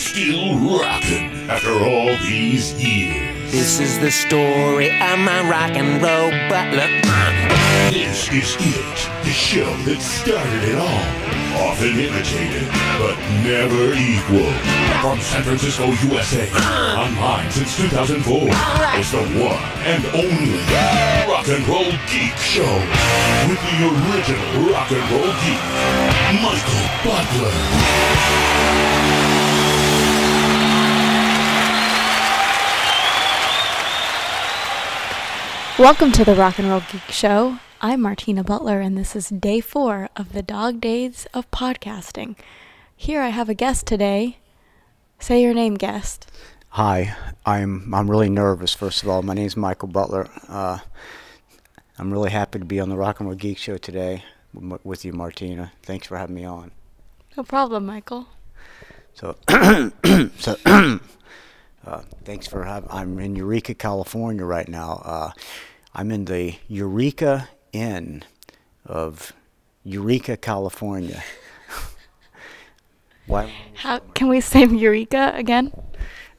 Still rocking after all these years. This is the story of my rock and roll butler. This is it, the show that started it all. Often imitated, but never equal. From San Francisco, USA, online since 2004. It's the one and only Rock and Roll Geek Show. With the original Rock and Roll Geek, Michael Butler. Welcome to the Rock and Roll Geek Show. I'm Martina Butler, and this is day 4 of the dog days of podcasting. Here I have a guest today. Say your name, guest. Hi, I'm really nervous. First of all, my name is Michael Butler. I'm really happy to be on the Rock and Roll Geek Show today with you, Martina. Thanks for having me on. No problem, Michael. So, thanks for having. I'm in Eureka, California right now. I'm in the Eureka Inn of Eureka, California. How can we say Eureka again? I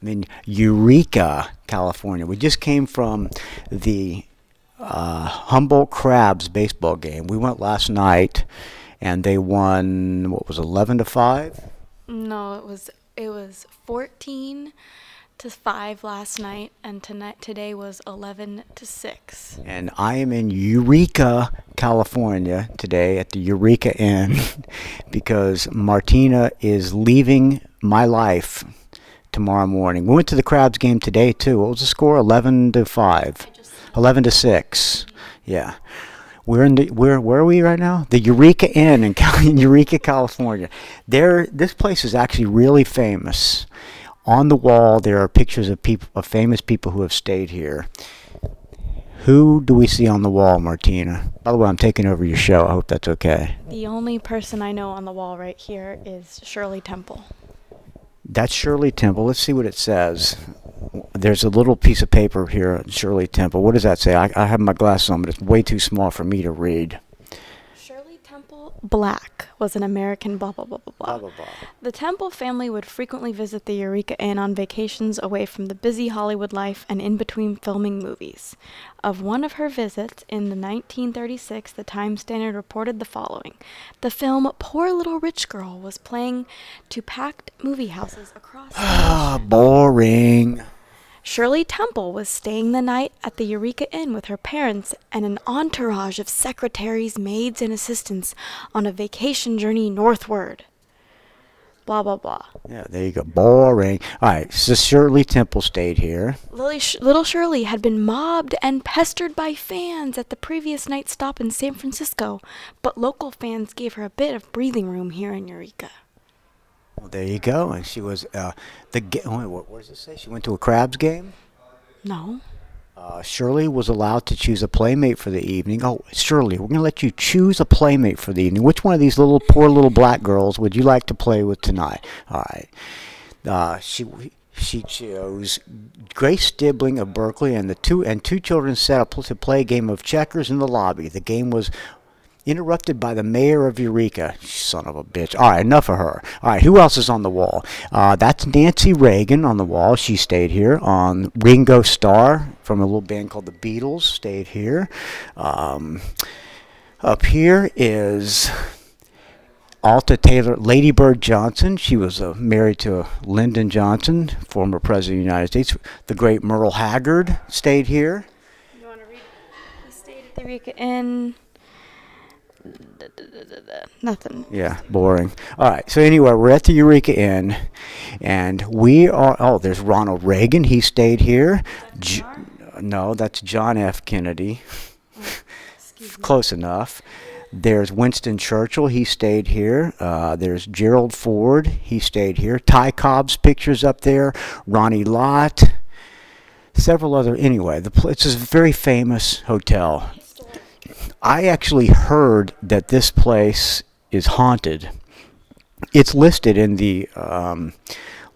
mean, Eureka, California. We just came from the Humboldt Crabs baseball game. We went last night, and they won. What was 11-5? No, it was 14-5 last night, and today was 11-6. And I am in Eureka, California today at the Eureka Inn because Martina is leaving my life tomorrow morning. We went to the Crabs game today too. What was the score? 11-5. 11-6. Yeah. We're in where are we right now? The Eureka Inn in Eureka, California. This place is actually really famous. On the wall, there are pictures of famous people who have stayed here. Who do we see on the wall, Martina? By the way, I'm taking over your show. I hope that's okay. The only person I know on the wall right here is Shirley Temple. That's Shirley Temple. Let's see what it says. There's a little piece of paper here, Shirley Temple. What does that say? I have my glasses on, but it's way too small for me to read. Shirley Temple Black was an American blah, blah, blah, blah, blah. Blah, blah, blah. The Temple family would frequently visit the Eureka Inn on vacations away from the busy Hollywood life and in between filming movies. Of one of her visits in the 1936, the Times-Standard reported the following. The film Poor Little Rich Girl was playing to packed movie houses across the nation. Boring. Shirley Temple was staying the night at the Eureka Inn with her parents and an entourage of secretaries, maids, and assistants on a vacation journey northward. Blah, blah, blah. Yeah, there you go. Boring. All right, so Shirley Temple stayed here. Little Shirley had been mobbed and pestered by fans at the previous night's stop in San Francisco, but local fans gave her a bit of breathing room here in Eureka. Well, there you go. And she was what does it say? She went to a Crabs game? No. Shirley was allowed to choose a playmate for the evening. Oh, Shirley, we're going to let you choose a playmate for the evening. Which one of these poor little black girls would you like to play with tonight? All right. She chose Grace Stibling of Berkeley, and two children set up to play a game of checkers in the lobby. The game was interrupted by the mayor of Eureka. Son of a bitch. All right, enough of her. All right, who else is on the wall? That's Nancy Reagan on the wall. She stayed here. Ringo Starr from a little band called the Beatles stayed here. Up here is Alta Taylor, Lady Bird Johnson. She was married to Lyndon Johnson, former president of the United States. The great Merle Haggard stayed here. You want to read? He stayed at the Eureka Inn. Nothing. Yeah, boring. All right, so anyway, we're at the Eureka Inn, and we are, there's Ronald Reagan. He stayed here. No, that's John F. Kennedy. Close enough. There's Winston Churchill. He stayed here. There's Gerald Ford. He stayed here. Ty Cobb's pictures up there. Ronnie Lott. Several other, anyway, it's a very famous hotel. I actually heard that this place is haunted. It's listed in the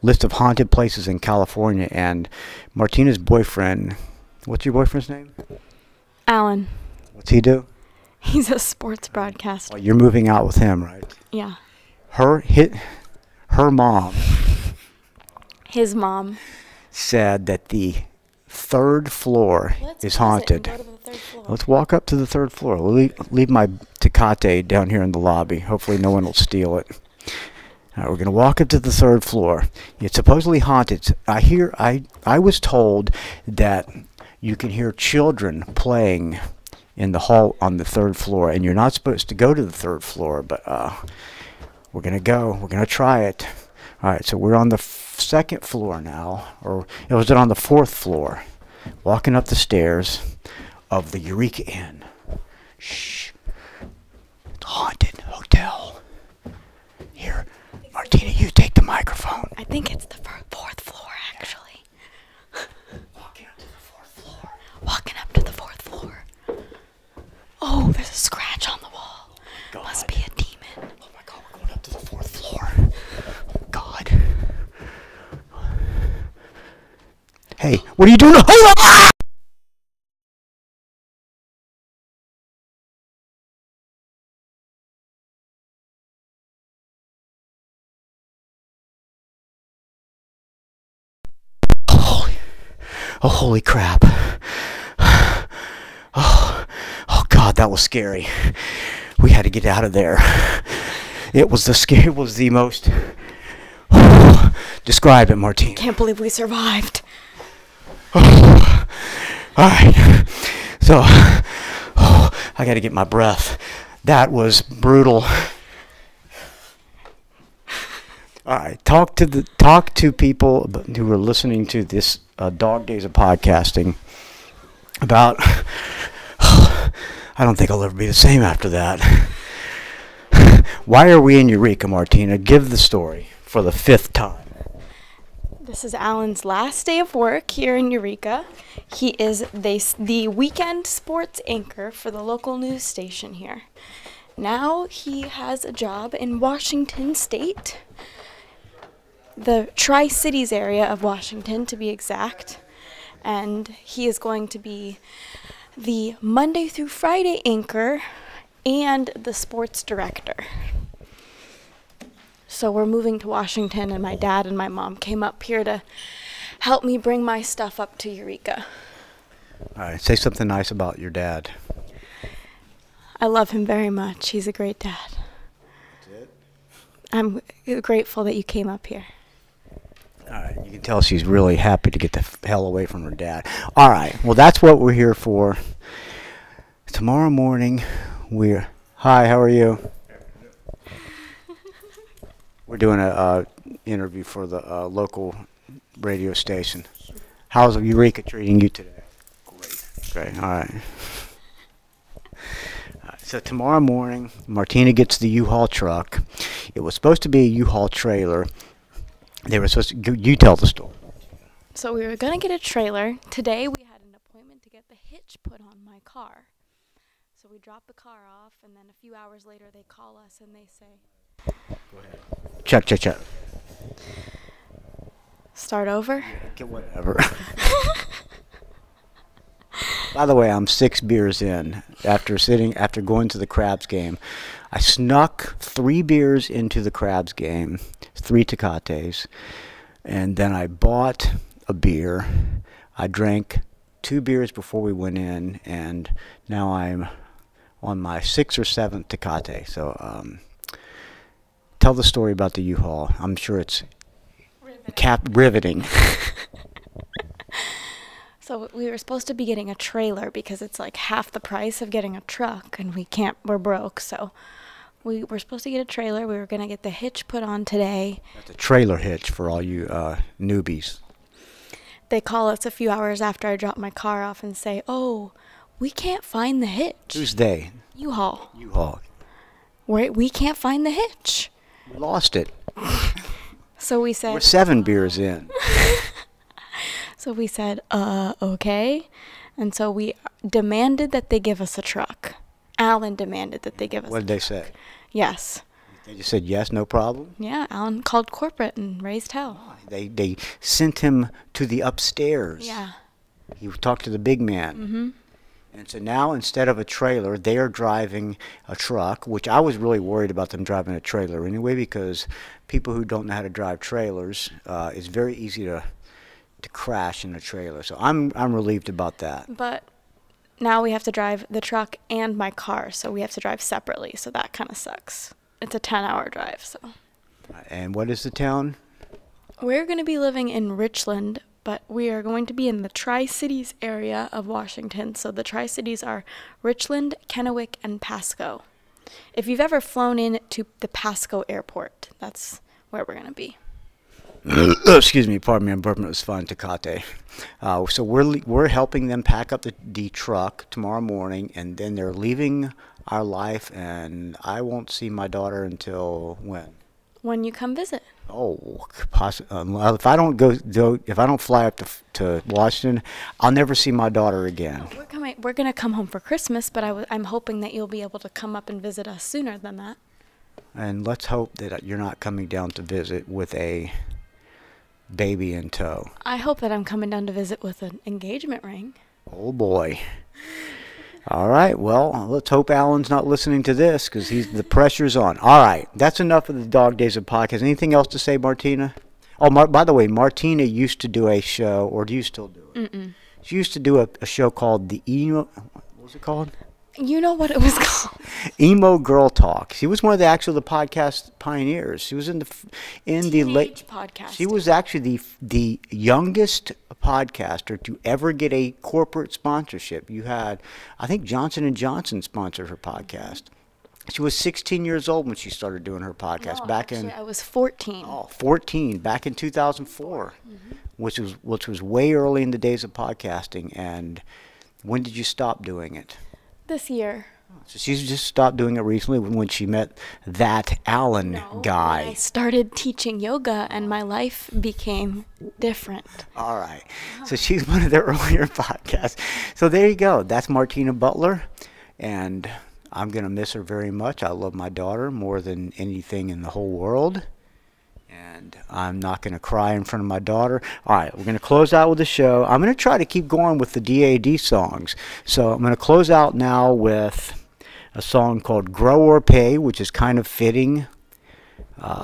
list of haunted places in California, and Martina's boyfriend, what's your boyfriend's name? Alan. What's he do? He's a sports broadcaster. Oh, you're moving out with him, right? Yeah. Her mom His mom said that the third floor is haunted. Go to the third floor. Let's walk up to the third floor. We'll leave my Tecate down here in the lobby. Hopefully no one will steal it. All right, we're going to walk up to the third floor. It's supposedly haunted. I was told that you can hear children playing in the hall on the third floor, and you're not supposed to go to the third floor, but we're going to go. We're going to try it. All right, so we're on the second floor now, or was it on the fourth floor? Walking up the stairs of the Eureka Inn. Shh. It's a haunted hotel. Here, Martina, you take the microphone. I think it's the fourth floor, actually. Walking up to the fourth floor. Walking up to the fourth floor. Oh, there's a scratch on the wall. God. Must be a demon. Oh my God, we're going up to the fourth floor. Oh God. Hey, what are you doing? Hold on! Oh, holy crap. Oh God, that was scary. We had to get out of there. It was the most... Describe it, Martina. Can't believe we survived. Oh. All right. So, I got to get my breath. That was brutal. All right, talk to people who are listening to this Dog Days of Podcasting about. I don't think I'll ever be the same after that. Why are we in Eureka, Martina? Give the story for the 5th time. This is Alan's last day of work here in Eureka. He is the weekend sports anchor for the local news station here. Now he has a job in Washington State, the Tri-Cities area of Washington to be exact, and he is going to be the Monday through Friday anchor and the sports director. So we're moving to Washington, and my dad and my mom came up here to help me bring my stuff up to Eureka. All right, say something nice about your dad. I love him very much. He's a great dad. That's it? I'm grateful that you came up here. All right, you can tell she's really happy to get the hell away from her dad. All right, well, that's what we're here for. Tomorrow morning, Hi, how are you? We're doing a interview for the local radio station. How's Eureka treating you today? Great. All right. So tomorrow morning, Martina gets the U-Haul truck. It was supposed to be a U-Haul trailer. They were supposed to. You tell the story. So we were going to get a trailer. Today we had an appointment to get the hitch put on my car. So we drop the car off, and then a few hours later they call us and they say... Go ahead. Check. Start over? Get whatever. By the way, I'm 6 beers in after going to the Crabs game. I snuck 3 beers into the Crabs game, 3 Tecates, and then I bought a beer. I drank 2 beers before we went in, and now I'm on my 6th or 7th Tecate. So tell the story about the U-Haul. I'm sure it's riveting. So we were supposed to be getting a trailer because it's like half the price of getting a truck, and we're broke. So we were supposed to get a trailer. We were going to get the hitch put on today. That's a trailer hitch for all you newbies. They call us a few hours after I drop my car off and say, "Oh, we can't find the hitch." Who's they? U-Haul. U-Haul. We can't find the hitch. We lost it. So we said... We're 7 beers in. So we said, okay. And so we demanded that they give us a truck. Alan demanded that they give us a truck. What did they say? Yes. They just said yes, no problem? Yeah, Alan called corporate and raised hell. They sent him to the upstairs. Yeah. He talked to the big man. Mm-hmm. And so now instead of a trailer, they are driving a truck, which I was really worried about them driving a trailer anyway, because people who don't know how to drive trailers, it's very easy to crash in a trailer. So I'm relieved about that. But now we have to drive the truck and my car, so we have to drive separately, so that kind of sucks. It's a 10-hour drive, so. And what is the town? We're going to be living in Richland, but we are going to be in the Tri-Cities area of Washington. So the Tri-Cities are Richland, Kennewick, and Pasco. If you've ever flown into the Pasco airport, that's where we're going to be. Excuse me, pardon me, I'm burping. It was fun, Tecate. So we're helping them pack up the truck tomorrow morning, and then they're leaving our life, and I won't see my daughter until when? When you come visit. Oh, if I don't fly up to Washington, I'll never see my daughter again. We're going to come home for Christmas, but I'm hoping that you'll be able to come up and visit us sooner than that. And let's hope that you're not coming down to visit with a baby in tow. I hope that I'm coming down to visit with an engagement ring. Oh boy. All right, well, let's hope Alan's not listening to this, because the pressure's on. All right, that's enough of the Dog Days of Podcast. Anything else to say, Martina? Oh, by the way, Martina used to do a show, or do you still do it? Mm-mm. She used to do a show called what was it called? You know what it was called? Emo Girl Talk. She was one of the podcast pioneers. She was in the late podcast. She was actually the youngest podcaster to ever get a corporate sponsorship. You had, I think, Johnson & Johnson sponsored her podcast. She was 16 years old when she started doing her podcast. I was 14. Oh, 14, back in 2004, which was way early in the days of podcasting. And when did you stop doing it? This year. So she's just stopped doing it recently when she met that Alan guy. I started teaching yoga and my life became different. All right. So she's one of the earlier podcasts. So there you go. That's Martina Butler. And I'm going to miss her very much. I love my daughter more than anything in the whole world. And I'm not going to cry in front of my daughter. All right, we're going to close out with the show. I'm going to try to keep going with the DAD songs. So I'm going to close out now with a song called Grow or Pay, which is kind of fitting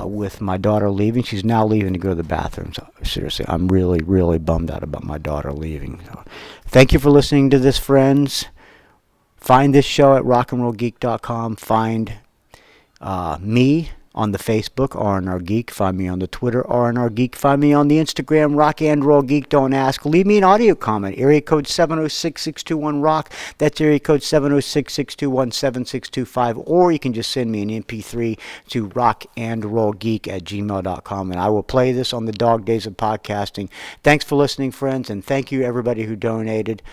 with my daughter leaving. She's now leaving to go to the bathroom. So seriously, I'm really, really bummed out about my daughter leaving. So, thank you for listening to this, friends. Find this show at rockandrollgeek.com. Find me on the Facebook, R&R Geek. Find me on the Twitter, R&R Geek. Find me on the Instagram, Rock and Roll Geek. Don't ask. Leave me an audio comment. Area code 706-621-ROCK. That's area code 706-621-7625. Or you can just send me an MP3 to rockandrollgeek@gmail.com, and I will play this on the Dog Days of Podcasting. Thanks for listening, friends, and thank you everybody who donated.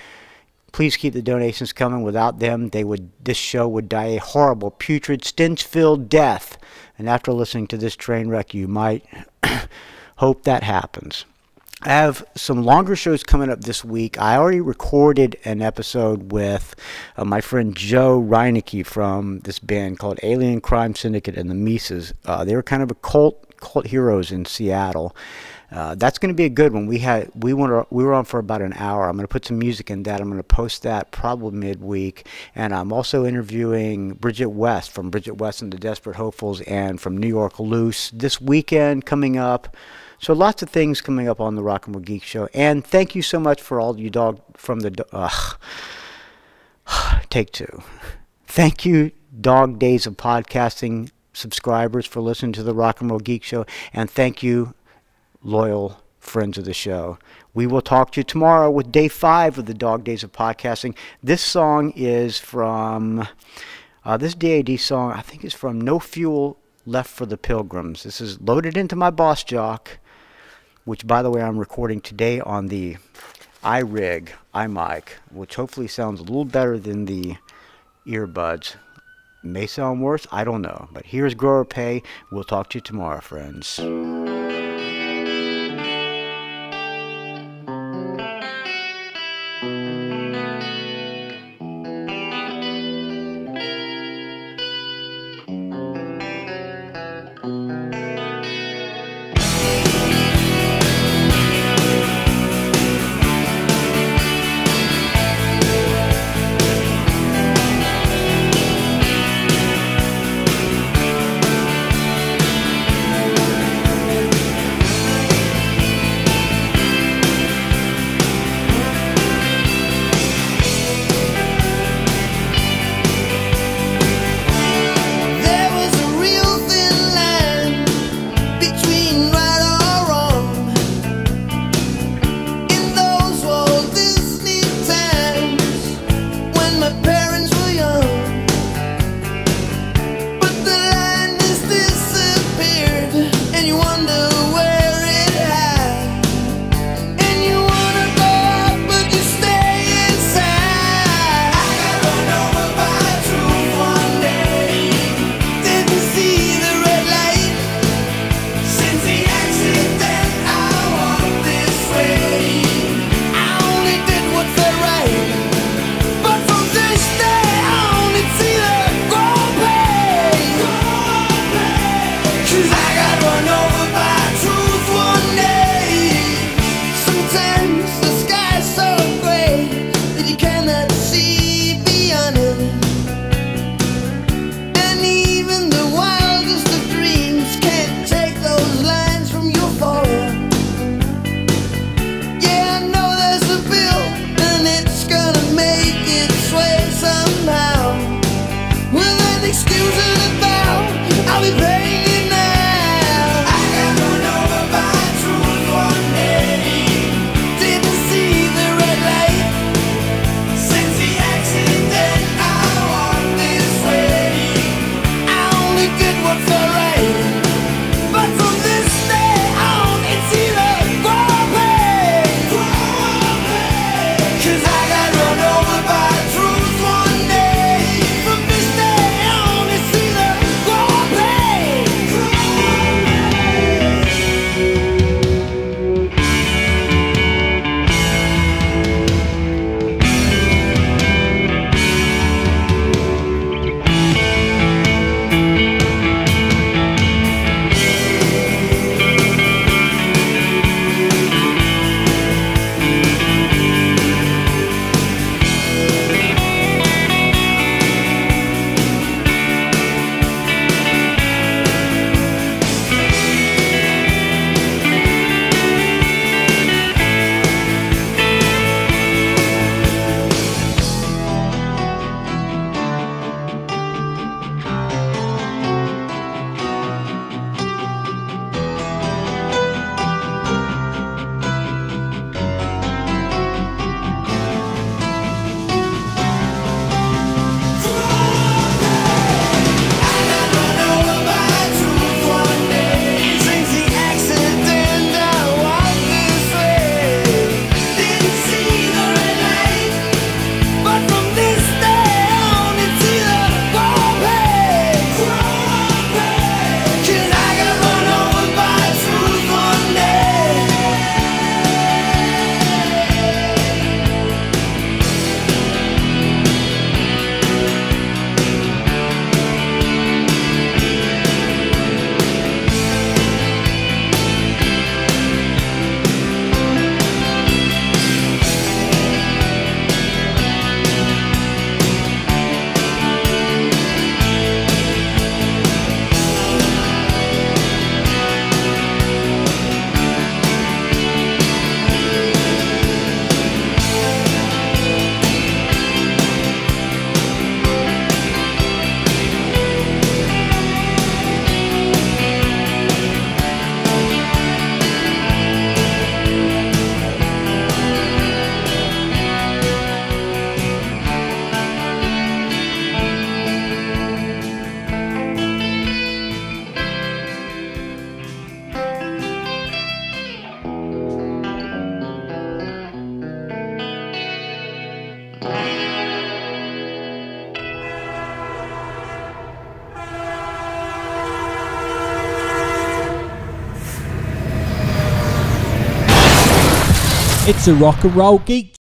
Please keep the donations coming. Without them, this show would die a horrible, putrid, stench-filled death. And after listening to this train wreck, you might hope that happens. I have some longer shows coming up this week. I already recorded an episode with my friend Joe Reinecke from this band called Alien Crime Syndicate and the Mises. They were kind of a cult heroes in Seattle. That's going to be a good one. We were on for about an hour. I'm going to put some music in that. I'm going to post that probably midweek. And I'm also interviewing Bridget West from Bridget West and the Desperate Hopefuls, and from New York Loose this weekend coming up. So lots of things coming up on the Rock and Roll Geek Show. And thank you so much for all you take two. Thank you, Dog Days of Podcasting subscribers, for listening to the Rock and Roll Geek Show. And thank you, loyal friends of the show. We will talk to you tomorrow with day 5 of the Dog Days of Podcasting. This song is from, this DAD song, I think is from No Fuel Left for the Pilgrims. This is loaded into my Boss Jock, which, by the way, I'm recording today on the iMic, which hopefully sounds a little better than the earbuds. May sound worse, I don't know. But here's Grow or Pay. We'll talk to you tomorrow, friends. It's a rock and roll geek